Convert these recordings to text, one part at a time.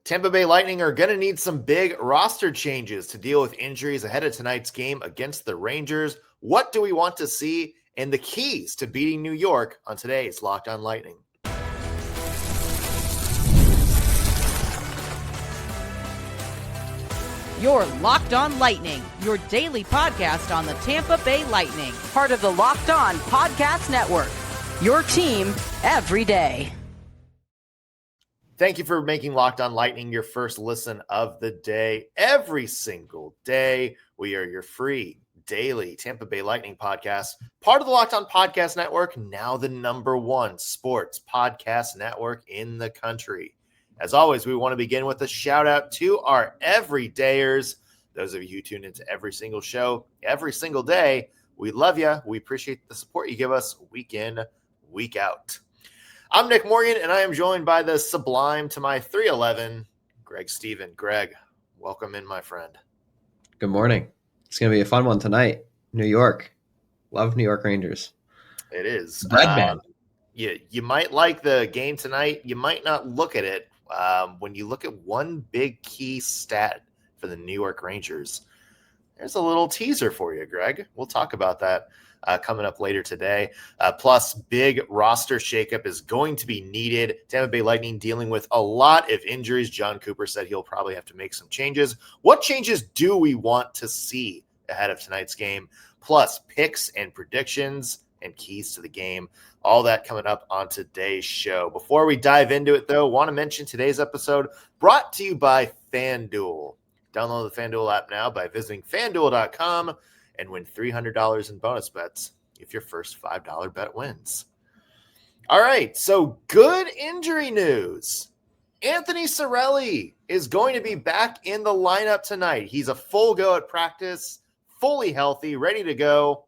Tampa Bay Lightning are going to need some big roster changes to deal with injuries ahead of tonight's game against the Rangers. What do we want to see, and the keys to beating New York on today's Locked On Lightning? You're Locked On Lightning, your daily podcast on the Tampa Bay Lightning, part of the Locked On Podcast Network, your team every day. Thank you for making Locked On Lightning your first listen of the day. Every single day, we are your free daily Tampa Bay Lightning podcast, part of the Locked On Podcast Network, now the #1 sports podcast network in the country. As always, we want to begin with a shout out to our everydayers, those of you who tune into every single show, every single day. We love you. We appreciate the support you give us week in, week out. I'm Nick Morgan, and I am joined by the sublime to my 311, Greg Steven. Greg, welcome in, my friend. Good morning. It's going to be a fun one tonight. New York. Love New York Rangers. It is. Breadman. You might like the game tonight. You might not look at it. When you look at one big key stat for the New York Rangers, there's a little teaser for you, Greg. We'll talk about that coming up later today. Plus, big roster shakeup is going to be needed. Tampa Bay Lightning dealing with a lot of injuries. John Cooper said he'll probably have to make some changes. What changes do we want to see ahead of tonight's game? Plus, picks and predictions and keys to the game. All that coming up on today's show. Before we dive into it, though, want to mention today's episode brought to you by FanDuel. Download the FanDuel app now by visiting FanDuel.com and win $300 in bonus bets if your first $5 bet wins. All right, so good injury news. Anthony Cirelli is going to be back in the lineup tonight. He's a full go at practice, fully healthy, ready to go.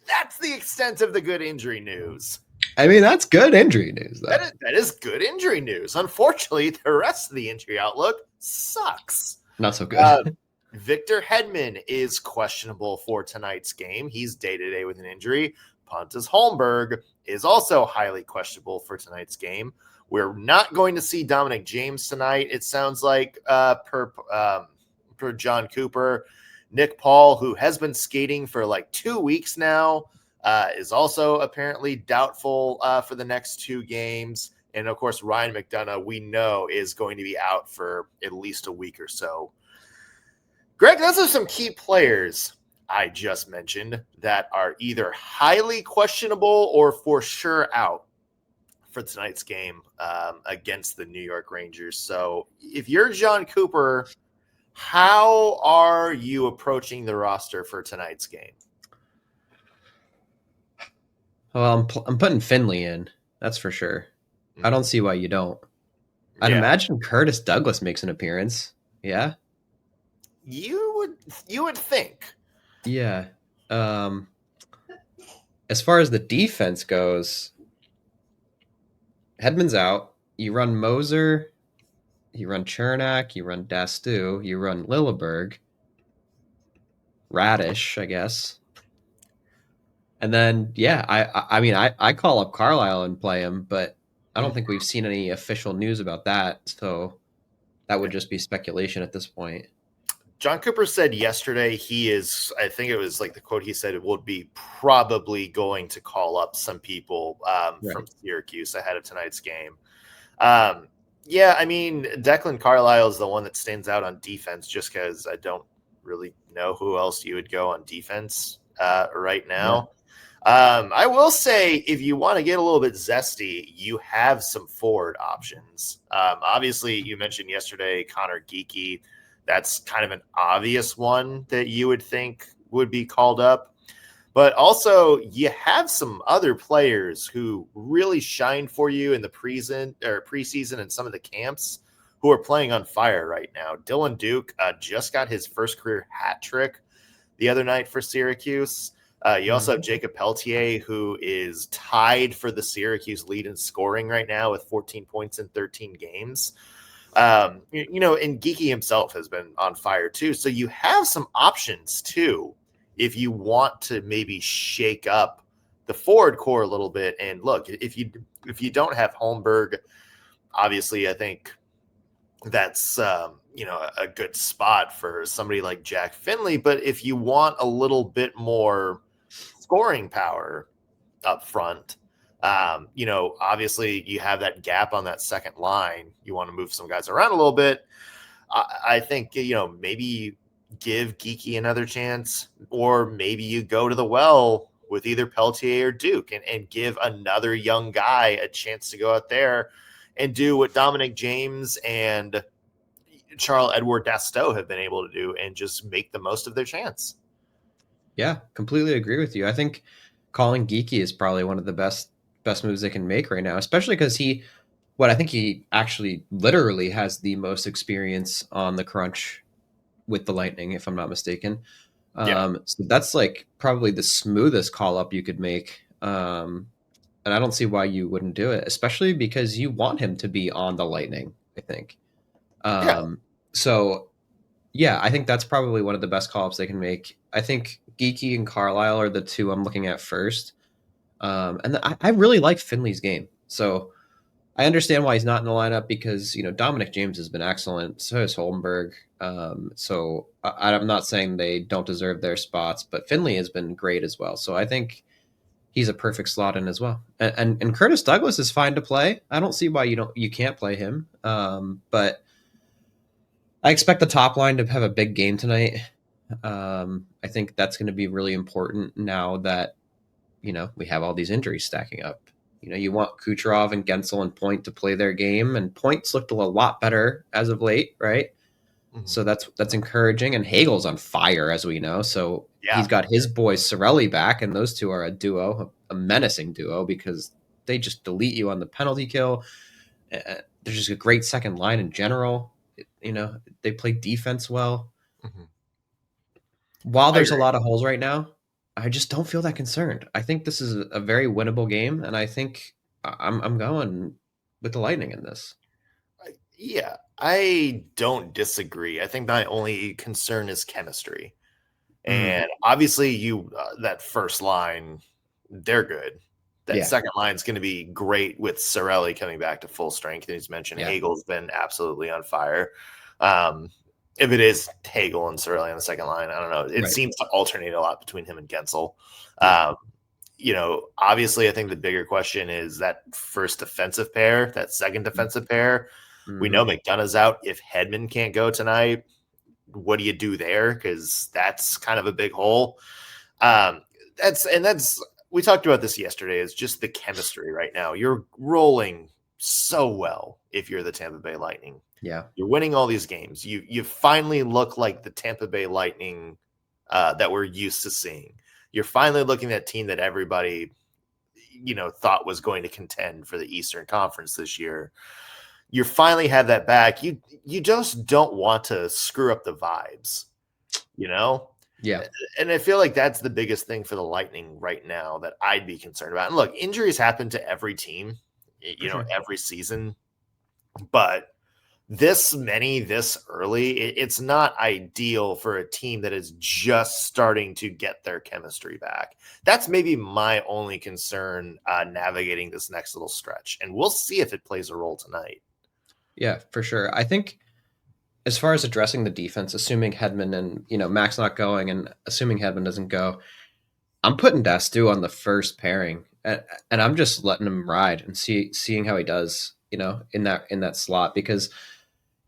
That's the extent of the good injury news. I mean, that's good injury news, though. That is good injury news. Unfortunately, the rest of the injury outlook sucks. Not so good. Victor Hedman is questionable for tonight's game. He's day-to-day with an injury. Pontus Holmberg is also highly questionable for tonight's game. We're not going to see Dominic James tonight, it sounds like, per John Cooper. Nick Paul, who has been skating for like 2 weeks now, is also apparently doubtful for the next 2 games. And, of course, Ryan McDonough, we know, is going to be out for at least a week or so. Greg, those are some key players I just mentioned that are either highly questionable or for sure out for tonight's game against the New York Rangers. So if you're John Cooper, how are you approaching the roster for tonight's game? Well, I'm putting Finley in. That's for sure. I don't see why you don't. I'd imagine Curtis Douglas makes an appearance. Yeah. You would think. Yeah. As far as the defense goes, Hedman's out. You run Moser, you run Chernak, you run Dastu, you run Lilleberg, Radish, I guess. And then, I mean, I call up Carlisle and play him, but I don't think we've seen any official news about that. So that would just be speculation at this point. John Cooper said yesterday I think it was like the quote he said, it would be probably going to call up some people from Syracuse ahead of tonight's game. I mean, Declan Carlisle is the one that stands out on defense just because I don't really know who else you would go on defense right now. I will say, if you want to get a little bit zesty, you have some forward options. Obviously, you mentioned yesterday Connor Geekie. That's kind of an obvious one that you would think would be called up. But also, you have some other players who really shined for you in the preseason and some of the camps who are playing on fire right now. Dylan Duke just got his first career hat trick the other night for Syracuse. You also have Jacob Peltier, who is tied for the Syracuse lead in scoring right now with 14 points in 13 games. And Geekie himself has been on fire too. So you have some options too, if you want to maybe shake up the forward core a little bit. And look, if you don't have Holmberg, obviously I think that's a good spot for somebody like Jack Finley. But if you want a little bit more scoring power up front, obviously you have that gap on that second line. You want to move some guys around a little bit. I think, maybe give Geeky another chance, or maybe you go to the well with either Peltier or Duke and give another young guy a chance to go out there and do what Dominic James and Charles-Edouard Dastow have been able to do and just make the most of their chance. Yeah, completely agree with you. I think calling Geeky is probably one of the best moves they can make right now, especially because I think he actually literally has the most experience on the crunch with the Lightning, if I'm not mistaken. So that's like probably the smoothest call up you could make. And I don't see why you wouldn't do it, especially because you want him to be on the Lightning, I think. So yeah, I think that's probably one of the best call ups they can make. I think Geeky and Carlisle are the two I'm looking at first. And I really like Finley's game. So I understand why he's not in the lineup because, Dominic James has been excellent. So has Holmberg. So I'm not saying they don't deserve their spots, but Finley has been great as well. So I think he's a perfect slot in as well. And Curtis Douglas is fine to play. I don't see why you can't play him. But I expect the top line to have a big game tonight. I think that's going to be really important now that, we have all these injuries stacking up. You want Kucherov and Gensel and Point to play their game, and Point's looked a lot better as of late, right? Mm-hmm. So that's encouraging. And Hagel's on fire, as we know. So he's got his boy Cirelli back, and those two are a duo, a menacing duo, because they just delete you on the penalty kill. There's just a great second line in general. They play defense well. Mm-hmm. While there's a lot of holes right now, I just don't feel that concerned. I think this is a very winnable game, and I think I'm going with the Lightning in this. Yeah, I don't disagree. I think my only concern is chemistry. And obviously that first line, they're good. That second line is going to be great with Cirelli coming back to full strength. And he's mentioned Hagel's been absolutely on fire. If it is Hagel and Cirelli on the second line, I don't know. It seems to alternate a lot between him and Gensel. Obviously, I think the bigger question is that first defensive pair, that second defensive pair. Mm-hmm. We know McDonough's out. If Hedman can't go tonight, what do you do there? Because that's kind of a big hole. We talked about this yesterday. It's just the chemistry right now. You're rolling so well if you're the Tampa Bay Lightning. Yeah. You're winning all these games. You finally look like the Tampa Bay Lightning that we're used to seeing. You're finally looking at that team that everybody, thought was going to contend for the Eastern Conference this year. You finally have that back. You just don't want to screw up the vibes, Yeah. And I feel like that's the biggest thing for the Lightning right now that I'd be concerned about. And look, injuries happen to every team, every season. But this early, it's not ideal for a team that is just starting to get their chemistry back. That's maybe my only concern navigating this next little stretch. And we'll see if it plays a role tonight. Yeah, for sure. I think as far as addressing the defense, assuming Hedman and, Max not going and assuming Hedman doesn't go, I'm putting Dastow on the first pairing and I'm just letting him ride and seeing how he does, in that slot, because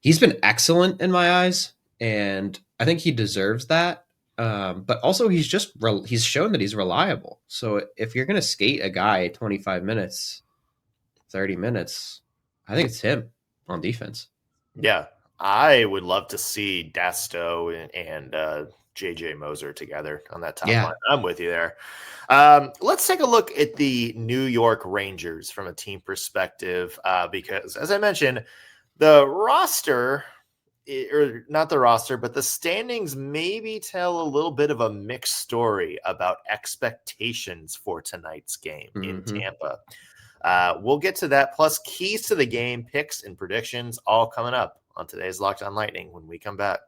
he's been excellent in my eyes and I think he deserves that. But also he's shown that he's reliable. So if you're going to skate a guy 25 minutes, 30 minutes, I think it's him on defense. Yeah. I would love to see Dastow and JJ Moser together on that top line. I'm with you there. Let's take a look at the New York Rangers from a team perspective, because as I mentioned, the roster, or not the roster, but the standings maybe tell a little bit of a mixed story about expectations for tonight's game in Tampa. We'll get to that, plus keys to the game, picks, and predictions, all coming up on today's Locked On Lightning when we come back.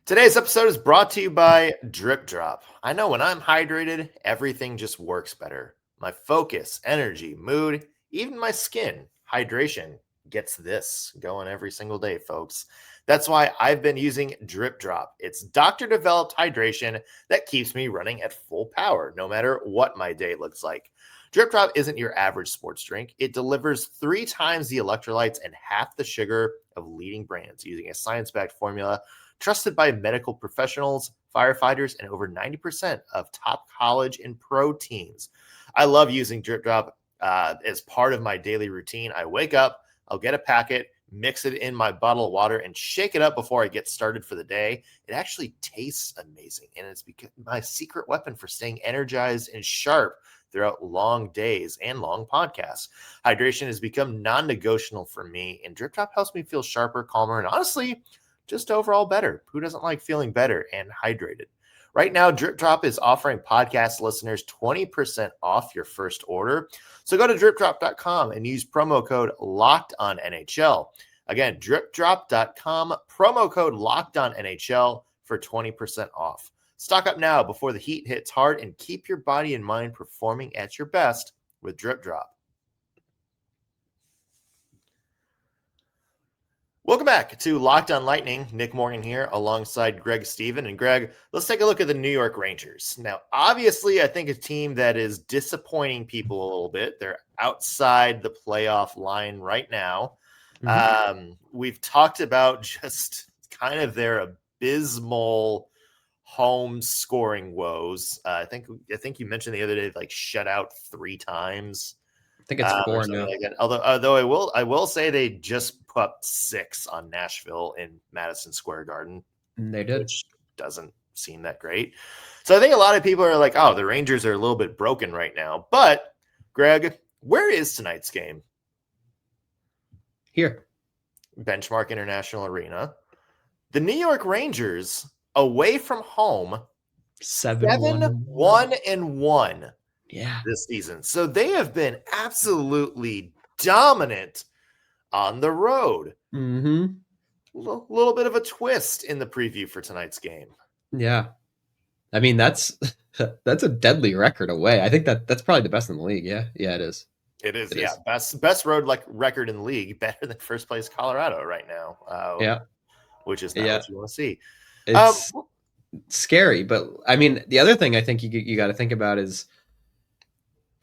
Today's episode is brought to you by DripDrop. I know when I'm hydrated, everything just works better. My focus, energy, mood, even my skin. Hydration gets this going every single day, folks. That's why I've been using DripDrop. It's doctor-developed hydration that keeps me running at full power, no matter what my day looks like. DripDrop isn't your average sports drink. It delivers 3 times the electrolytes and half the sugar of leading brands using a science-backed formula trusted by medical professionals, firefighters, and over 90% of top college and pro teams. I love using DripDrop as part of my daily routine. I wake up, I'll get a packet, mix it in my bottle of water, and shake it up before I get started for the day. It actually tastes amazing, and it's my secret weapon for staying energized and sharp throughout long days and long podcasts. Hydration has become non-negotiable for me, and DripDrop helps me feel sharper, calmer, and honestly, just overall better. Who doesn't like feeling better and hydrated? Right now, DripDrop is offering podcast listeners 20% off your first order. So go to DripDrop.com and use promo code LOCKEDONNHL. Again, DripDrop.com, promo code LOCKEDONNHL for 20% off. Stock up now before the heat hits hard and keep your body and mind performing at your best with DripDrop. Welcome back to Locked on Lightning. Nick Morgan here alongside Greg Steven. And Greg, let's take a look at the New York Rangers. Now, obviously, I think a team that is disappointing people a little bit. They're outside the playoff line right now. Mm-hmm. We've talked about just kind of their abysmal home scoring woes. I think you mentioned the other day, like shut out 3 times. I think it's 4 now. Like although I will say they just put up 6 on Nashville in Madison Square Garden. They did. Which doesn't seem that great. So I think a lot of people are like, oh, the Rangers are a little bit broken right now. But Greg, where is tonight's game? Here. Benchmark International Arena. The New York Rangers away from home 7-1-1. Yeah, this season. So they have been absolutely dominant on the road. Mm-hmm. Little bit of a twist in the preview for tonight's game. Yeah. I mean, that's a deadly record away. I think that's probably the best in the league. Yeah. Yeah, it is. It is. Best road record in the league, better than first place Colorado right now. Which is not what you want to see. It's scary, but I mean, the other thing I think you got to think about is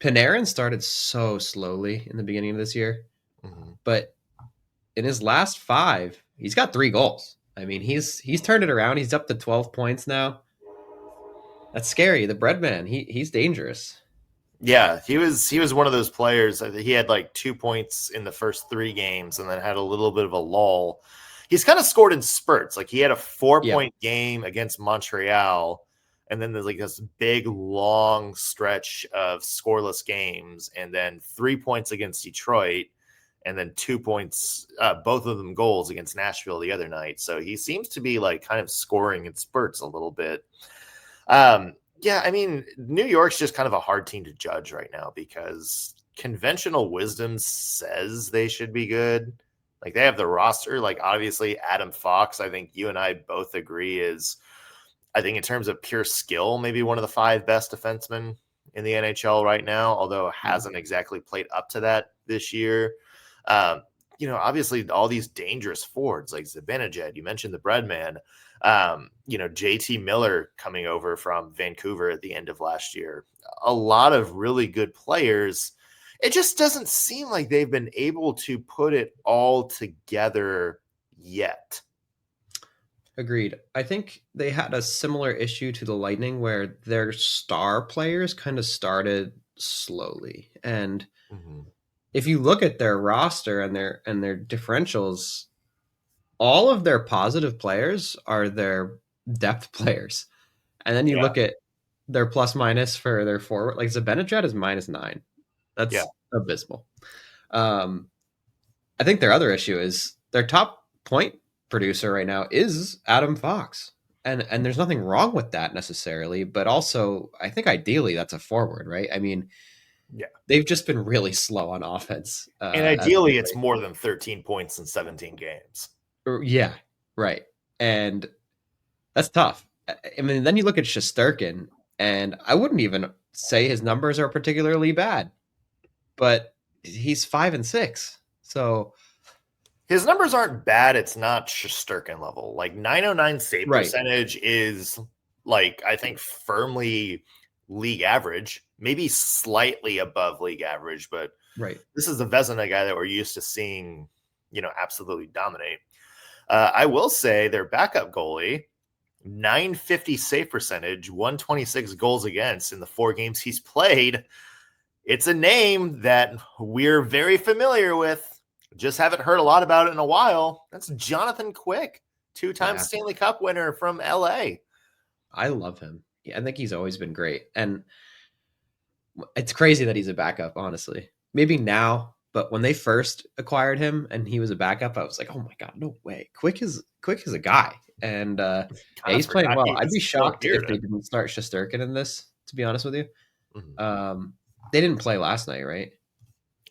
Panarin started so slowly in the beginning of this year, but in his last 5, he's got 3 goals. I mean, he's turned it around. He's up to 12 points now. That's scary. The bread man, he's dangerous. Yeah, he was one of those players. He had like 2 points in the first 3 games and then had a little bit of a lull. He's kind of scored in spurts. Like he had a 4-point game against Montreal. And then there's like this big, long stretch of scoreless games, and then 3 points against Detroit, and then 2 points, both of them goals against Nashville the other night. So he seems to be like kind of scoring in spurts a little bit. I mean, New York's just kind of a hard team to judge right now because conventional wisdom says they should be good. Like they have the roster, like obviously Adam Fox, I think you and I both agree is, I think in terms of pure skill, maybe one of the 5 best defensemen in the NHL right now, although hasn't exactly played up to that this year. Obviously all these dangerous forwards like Zibanejad, you mentioned the bread man, JT Miller coming over from Vancouver at the end of last year. A lot of really good players. It just doesn't seem like they've been able to put it all together yet. Agreed. I think they had a similar issue to the Lightning where their star players kind of started slowly. And if you look at their roster and their differentials, all of their positive players are their depth players. And then you look at their plus minus for their forward, like Zibanejad is -9. That's abysmal. I think their other issue is their top point producer right now is Adam Fox. And there's nothing wrong with that necessarily, but also I think ideally that's a forward, right? I mean, they've just been really slow on offense. And ideally it's more than 13 points in 17 games. Yeah, right. And that's tough. I mean, then you look at Shesterkin, and I wouldn't even say his numbers are particularly bad, but he's 5-6. So his numbers aren't bad. It's not Shesterkin level. Like 909 save percentage is like, I think, firmly league average, maybe slightly above league average, but this is the Vezina guy that we're used to seeing, absolutely dominate. I will say their backup goalie, 950 save percentage, 126 goals against in the 4 games he's played. It's a name that we're very familiar with. Just haven't heard a lot about it in a while. That's Jonathan Quick, 2-time Stanley Cup winner from LA. I love him. I think he's always been great. And it's crazy that he's a backup, honestly. Maybe now, but when they first acquired him and he was a backup, I was like, oh my God, no way. Quick is a guy. And he's playing well. I'd be shocked if they didn't start Shesterkin in this, to be honest with you. Mm-hmm. They didn't play last night, right?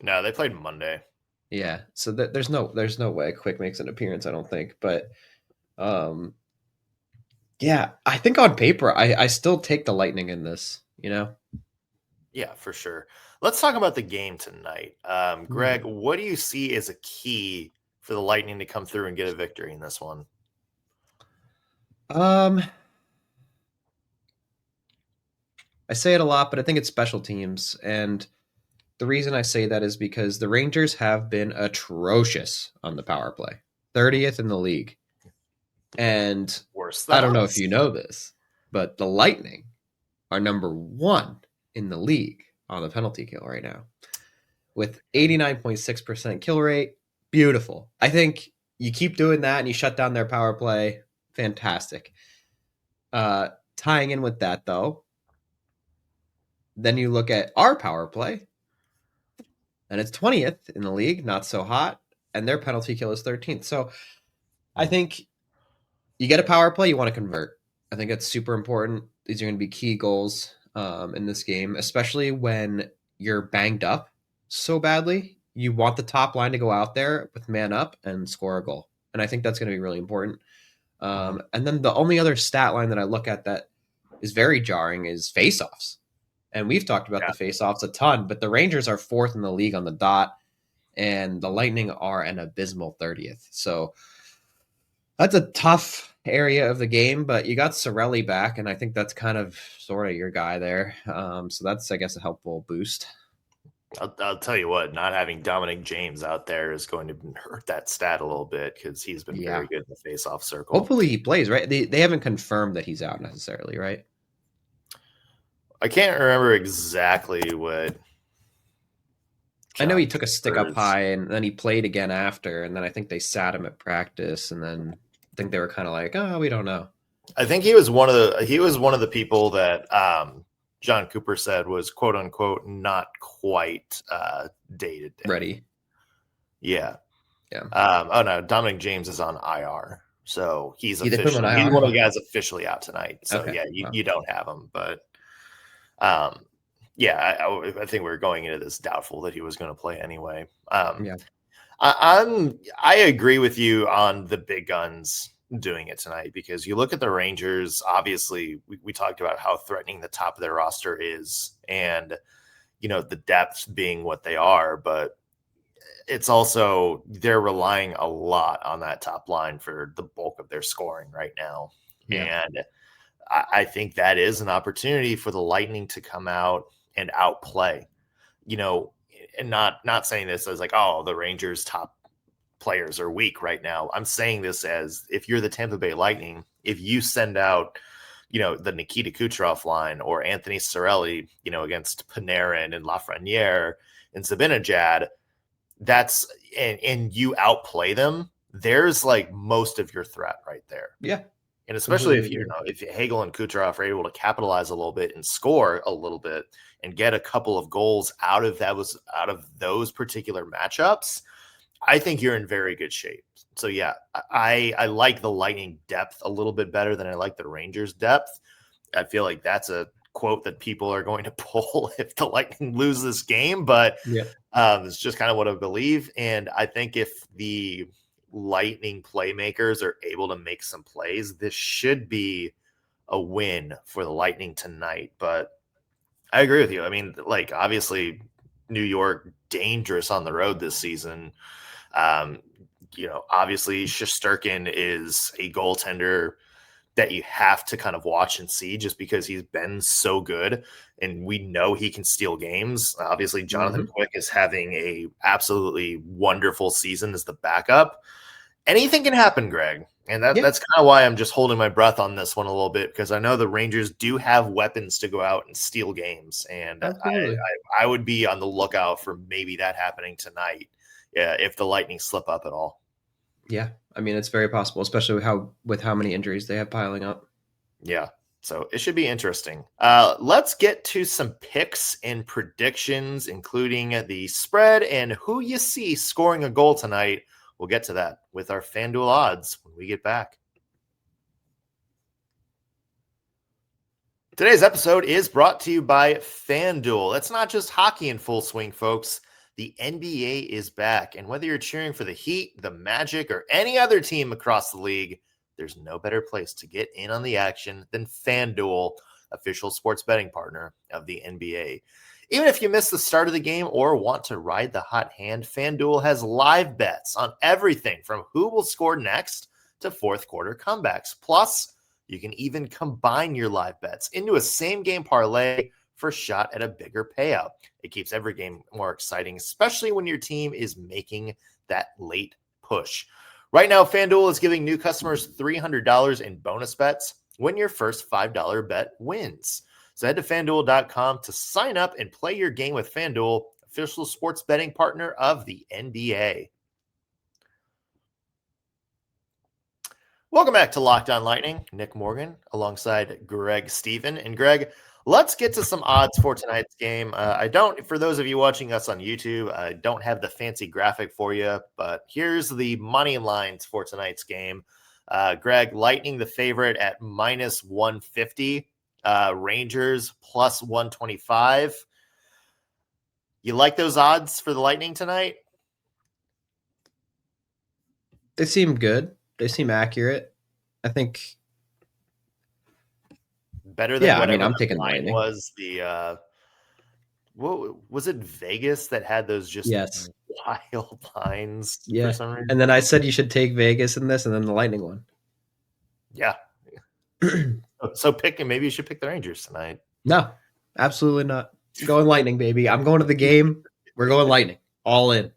No, they played Monday. Yeah, so there's no way Quick makes an appearance, I don't think. But yeah, I think on paper, I still take the Lightning in this, Yeah, for sure. Let's talk about the game tonight. Greg, what do you see as a key for the Lightning to come through and get a victory in this one? I say it a lot, but I think it's special teams. And the reason I say that is because the Rangers have been atrocious on the power play, 30th in the league. And I don't know if you know this, but the Lightning are number 1 in the league on the penalty kill right now with 89.6% kill rate. Beautiful. I think you keep doing that and you shut down their power play. Fantastic. Tying in with that, though, then you look at our power play, and it's 20th in the league, not so hot, and their penalty kill is 13th. So I think you get a power play, you want to convert. I think that's super important. These are going to be key goals in this game, especially when you're banged up so badly. You want the top line to go out there with man up and score a goal. And I think that's going to be really important. And then the only other stat line that I look at that is very jarring is faceoffs. And we've talked about the faceoffs a ton, but the Rangers are 4th in the league on the dot, and the Lightning are an abysmal 30th. So that's a tough area of the game, but you got Cirelli back, and I think that's kind of sort of your guy there. So that's, I guess, a helpful boost. I'll tell you what, not having Dominic James out there is going to hurt that stat a little bit because he's been very good in the face-off circle. Hopefully he plays, right? They haven't confirmed that he's out necessarily, right? I can't remember exactly what. I know he took a stick up high, and then he played again after, and then I think they sat him at practice, and then I think they were kind of like, oh, we don't know. I think he was one of the people that John Cooper said was quote unquote not quite dated ready. Yeah. Oh no, Dominic James is on IR, so he's one of the guys officially out tonight. So you don't have him, but I think we were going into this doubtful that he was going to play anyway. I agree with you on the big guns doing it tonight because you look at the Rangers. Obviously, we talked about how threatening the top of their roster is, and the depth being what they are, but it's also they're relying a lot on that top line for the bulk of their scoring right now, and I think that is an opportunity for the Lightning to come out and outplay, and not saying this as like, oh, the Rangers top players are weak right now. I'm saying this as if you're the Tampa Bay Lightning, if you send out, the Nikita Kucherov line or Anthony Cirelli, against Panarin and Lafreniere and Zibanejad, that's and you outplay them, there's like most of your threat right there. Yeah. And especially if Hagel and Kucherov are able to capitalize a little bit and score a little bit and get a couple of goals out of those particular matchups, I think you're in very good shape. So I like the Lightning depth a little bit better than I like the Rangers depth. I feel like that's a quote that people are going to pull if the Lightning lose this game, but it's just kind of what I believe. And I think if the Lightning playmakers are able to make some plays, this should be a win for the Lightning tonight. But I agree with you. I mean, like, obviously New York dangerous on the road this season. Obviously Shesterkin is a goaltender that you have to kind of watch and see just because he's been so good and we know he can steal games. Obviously, Jonathan Quick is having a absolutely wonderful season as the backup. Anything can happen, Greg. And that's kind of why I'm just holding my breath on this one a little bit, because I know the Rangers do have weapons to go out and steal games. And I would be on the lookout for maybe that happening tonight if the Lightning slip up at all. Yeah, I mean, it's very possible, especially with how many injuries they have piling up. Yeah, so it should be interesting. Let's get to some picks and predictions, including the spread and who you see scoring a goal tonight. We'll get to that with our FanDuel odds when we get back. Today's episode is brought to you by FanDuel. It's not just hockey in full swing, folks. The NBA is back, and whether you're cheering for the Heat, the Magic, or any other team across the league, there's no better place to get in on the action than FanDuel, official sports betting partner of the NBA. Even if you miss the start of the game or want to ride the hot hand, FanDuel has live bets on everything from who will score next to fourth quarter comebacks. Plus, you can even combine your live bets into a same-game parlay for a shot at a bigger payout. It keeps every game more exciting, especially when your team is making that late push. Right now, FanDuel is giving new customers $300 in bonus bets when your first $5 bet wins. So head to FanDuel.com to sign up and play your game with FanDuel, official sports betting partner of the NBA. Welcome back to Locked On Lightning. Nick Morgan alongside Greg Stephen. And Greg, let's get to some odds for tonight's game. For those of you watching us on YouTube, I don't have the fancy graphic for you, but here's the money lines for tonight's game. Greg, Lightning the favorite at minus 150, Rangers plus 125. You like those odds for the Lightning tonight? They seem good. They seem accurate. I think better than whatever I'm taking line Lightning. Was the what was it, Vegas that had those just wild lines for some reason? And then I said you should take Vegas in this, and then the Lightning one. Yeah. So maybe you should pick the Rangers tonight. No, absolutely not. Going Lightning, baby. I'm going to the game. We're going Lightning. All in.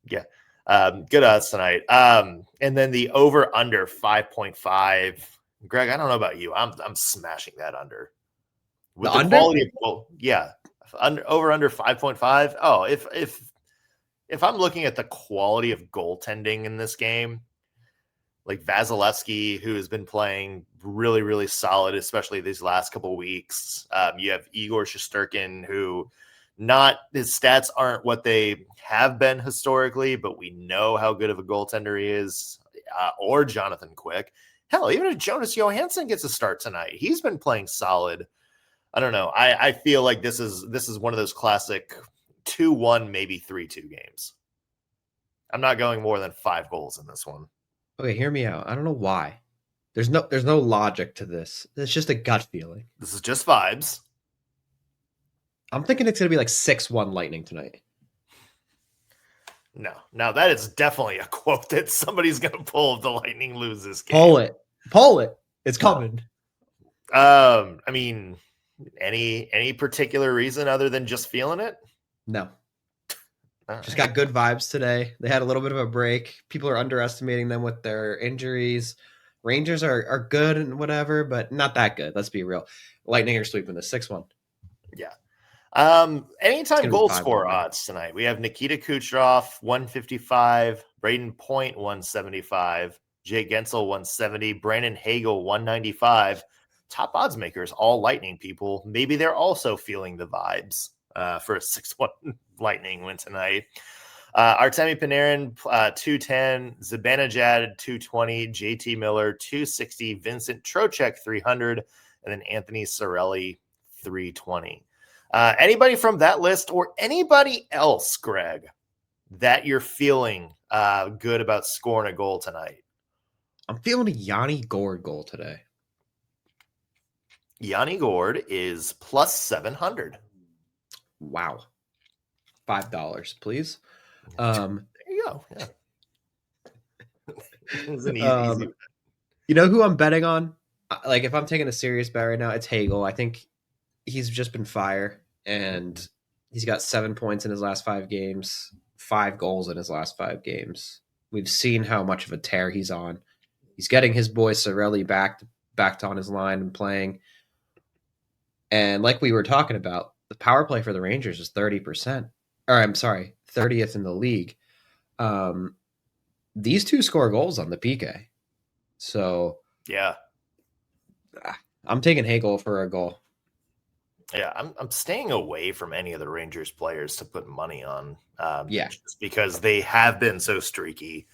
Yeah. Good odds tonight. And then the over under 5.5. Greg, I don't know about you. I'm smashing that under. With the quality of over under 5.5. Oh, if I'm looking at the quality of goaltending in this game, like Vasilevsky, who has been playing really, really solid, especially these last couple of weeks. You have Igor Shesterkin, who his stats aren't what they have been historically, but we know how good of a goaltender he is, or Jonathan Quick. Hell, even if Jonas Johansson gets a start tonight, he's been playing solid. I don't know. I feel like this is one of those classic 2-1, maybe 3-2 games. I'm not going more than 5 goals in this one. Okay, hear me out. I don't know why. There's no logic to this. It's just a gut feeling. This is just vibes. I'm thinking it's going to be like 6-1 Lightning tonight. No. Now that is definitely a quote that somebody's going to pull if the Lightning lose this game. Pull it. It's coming. I mean, any particular reason other than just feeling it? No. Just got good vibes today. They had a little bit of a break. People are underestimating them with their injuries. Rangers are good and whatever, but not that good. Let's be real. Lightning are sweeping the 6-1. Yeah. Anytime goal score odds tonight. We have Nikita Kucherov, 155, Braden Point, 175, Jay Gensel, 170, Brandon Hagel, 195. Top odds makers, all Lightning people. Maybe they're also feeling the vibes for a 6-1 Lightning win tonight. Artemi Panarin, 210, Zibanejad, 220, JT Miller, 260, Vincent Trocheck, 300, and then Anthony Cirelli, 320. Anybody from that list or anybody else, Greg, that you're feeling good about scoring a goal tonight? I'm feeling a Yanni Gourde goal today. Yanni Gourde is plus 700. Wow. $5, please. There you go. Yeah. It was an easy. You know who I'm betting on? Like, if I'm taking a serious bet right now, it's Hagel. I think he's just been fire, and he's got 7 points in his last 5 games, 5 goals in his last 5 games. We've seen how much of a tear he's on. He's getting his boy Sorelli back on his line and playing. And like we were talking about, the power play for the Rangers is 30%. Or I'm sorry, 30th in the league. These two score goals on the PK. So yeah, I'm taking Hagel for a goal. Yeah, I'm staying away from any of the Rangers players to put money on. Just because they have been so streaky.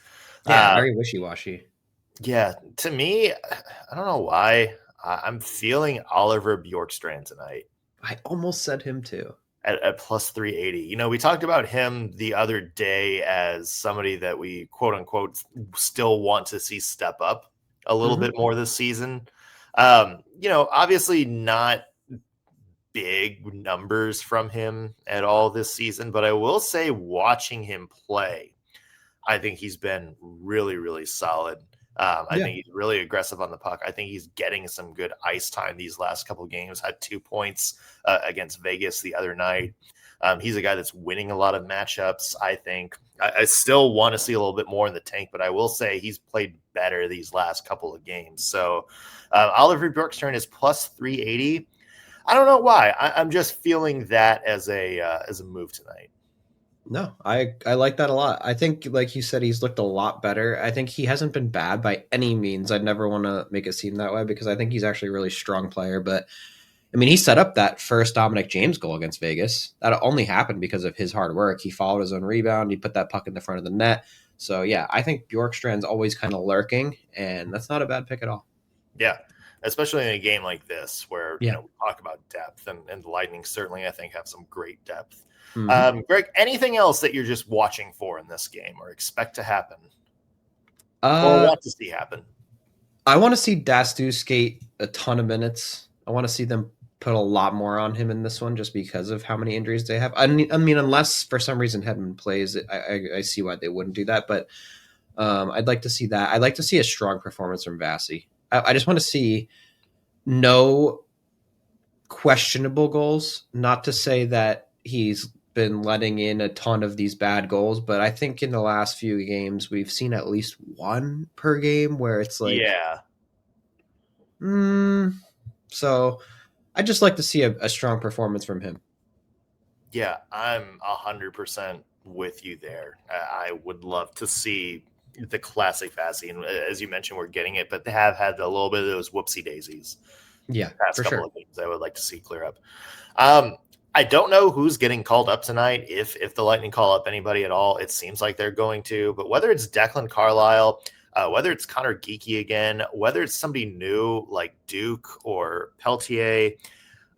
Yeah, very wishy-washy. Yeah, to me, I don't know why. I'm feeling Oliver Bjorkstrand tonight. I almost said him too. At plus 380. You know, we talked about him the other day as somebody that we quote unquote still want to see step up a little bit more this season. You know, obviously not big numbers from him at all this season, but I will say watching him play, I think he's been really, really solid. I think he's really aggressive on the puck. I think he's getting some good ice time these last couple of games. Had 2 points against Vegas the other night. He's a guy that's winning a lot of matchups, I think. I still want to see a little bit more in the tank, but I will say he's played better these last couple of games. So Oliver Bjorkstrand is plus 380. I don't know why. I'm just feeling that as a move tonight. No, I like that a lot. I think, like you said, he's looked a lot better. I think he hasn't been bad by any means. I'd never want to make it seem that way because I think he's actually a really strong player. But, I mean, he set up that first Dominic James goal against Vegas. That only happened because of his hard work. He followed his own rebound. He put that puck in the front of the net. So, yeah, I think Bjorkstrand's always kind of lurking, and that's not a bad pick at all. Yeah, especially in a game like this where you know, we talk about depth, and the Lightning certainly, I think, have some great depth. Greg, anything else that you're just watching for in this game or expect to happen or want to see happen? I want to see Dastu skate a ton of minutes. I want to see them put a lot more on him in this one just because of how many injuries they have. I mean, unless for some reason Hedman plays, I see why they wouldn't do that. But I'd like to see that. I'd like to see a strong performance from Vasi. I just want to see no questionable goals. Not to say that he's been letting in a ton of these bad goals, but I think in the last few games we've seen at least one per game where it's like, so I'd just like to see a strong performance from him. Yeah, I'm 100% with you there. I would love to see the classic Vasi, and as you mentioned, we're getting it, but they have had a little bit of those whoopsie daisies. Yeah, past couple of games I would like to see clear up. I don't know who's getting called up tonight. If the Lightning call up anybody at all, it seems like they're going to. But whether it's Declan Carlisle, whether it's Connor Geekie again, whether it's somebody new like Duke or Peltier,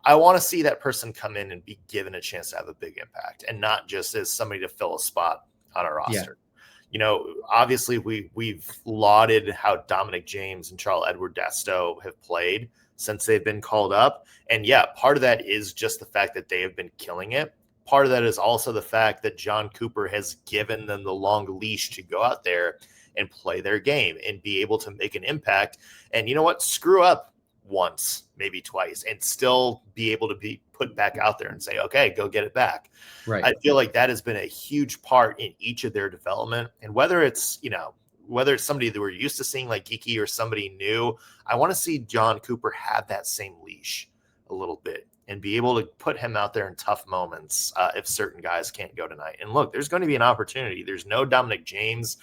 I want to see that person come in and be given a chance to have a big impact and not just as somebody to fill a spot on a roster. Yeah. You know, obviously we've lauded how Dominic James and Charles Edward Dasto have played since they've been called up. And yeah, part of that is just the fact that they have been killing it. Part of that is also the fact that John Cooper has given them the long leash to go out there and play their game and be able to make an impact. And you know what? Screw up once, maybe twice, and still be able to be put back out there and say, okay, go get it back. Right. I feel like that has been a huge part in each of their development. And whether it's, you know, whether it's somebody that we're used to seeing like Geekie or somebody new, I want to see John Cooper have that same leash a little bit and be able to put him out there in tough moments if certain guys can't go tonight. And look, there's going to be an opportunity. There's no Dominic James,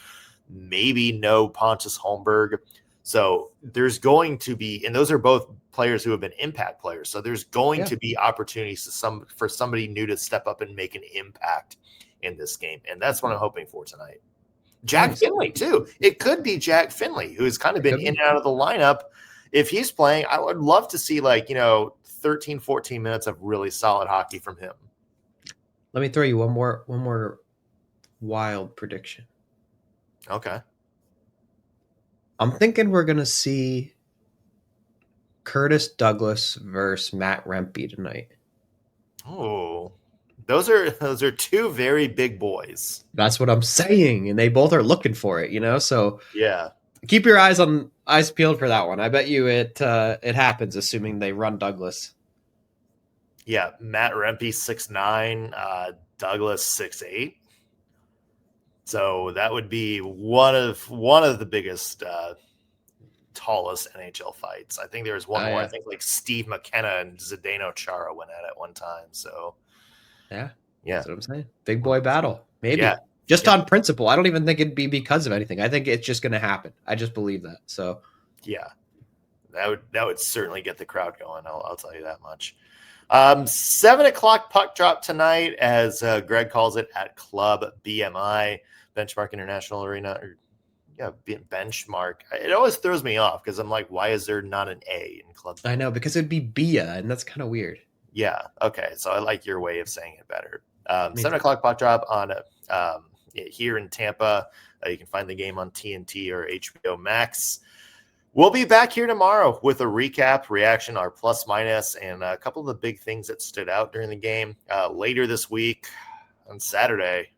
maybe no Pontus Holmberg. So there's going to be, and those are both players who have been impact players. So there's going to be opportunities for somebody new to step up and make an impact in this game. And that's what I'm hoping for tonight. Jack Finley, too. It could be Jack Finley, who's kind of been in and out of the lineup. If he's playing, I would love to see 13, 14 minutes of really solid hockey from him. Let me throw you one more wild prediction. Okay. I'm thinking we're going to see Curtis Douglas versus Matt Rempe tonight. Oh, Those are two very big boys. That's what I'm saying, and they both are looking for it, So yeah, keep your eyes peeled for that one. I bet you it happens, assuming they run Douglas. Yeah, Matt Rempe 6'9", Douglas 6'8". So that would be one of the biggest, tallest NHL fights. I think there was one more. Yeah. I think like Steve McKenna and Zdeno Chara went at it one time. So yeah, yeah, that's what I'm saying. Big boy battle, maybe. Yeah. Just on principle. I don't even think it'd be because of anything. I think it's just going to happen. I just believe that. So yeah, that would certainly get the crowd going. I'll tell you that much. 7 o'clock puck drop tonight, as Greg calls it, at Club BMI, Benchmark International Arena. Benchmark. It always throws me off because I'm like, why is there not an A in Club BMI? I know, because it'd be BIA, and that's kind of weird. Yeah. Okay. So I like your way of saying it better. 7 o'clock puck drop on here in Tampa. You can find the game on TNT or HBO Max. We'll be back here tomorrow with a recap, reaction, our plus minus, and a couple of the big things that stood out during the game. Later this week on Saturday,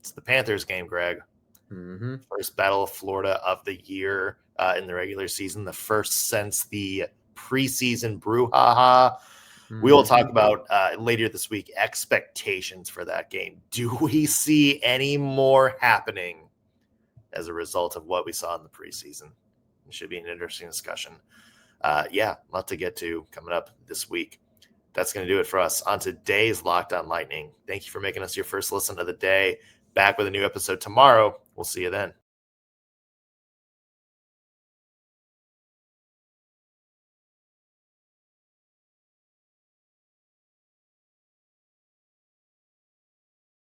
it's the Panthers game, Greg. Mm-hmm. First Battle of Florida of the year in the regular season, the first since the preseason brouhaha. Mm-hmm. We will talk about later this week expectations for that game. Do we see any more happening as a result of what we saw in the preseason? It should be an interesting discussion. A lot to get to coming up this week. That's going to do it for us on today's Locked On Lightning. Thank you for making us your first listen of the day. Back with a new episode tomorrow. We'll see you then.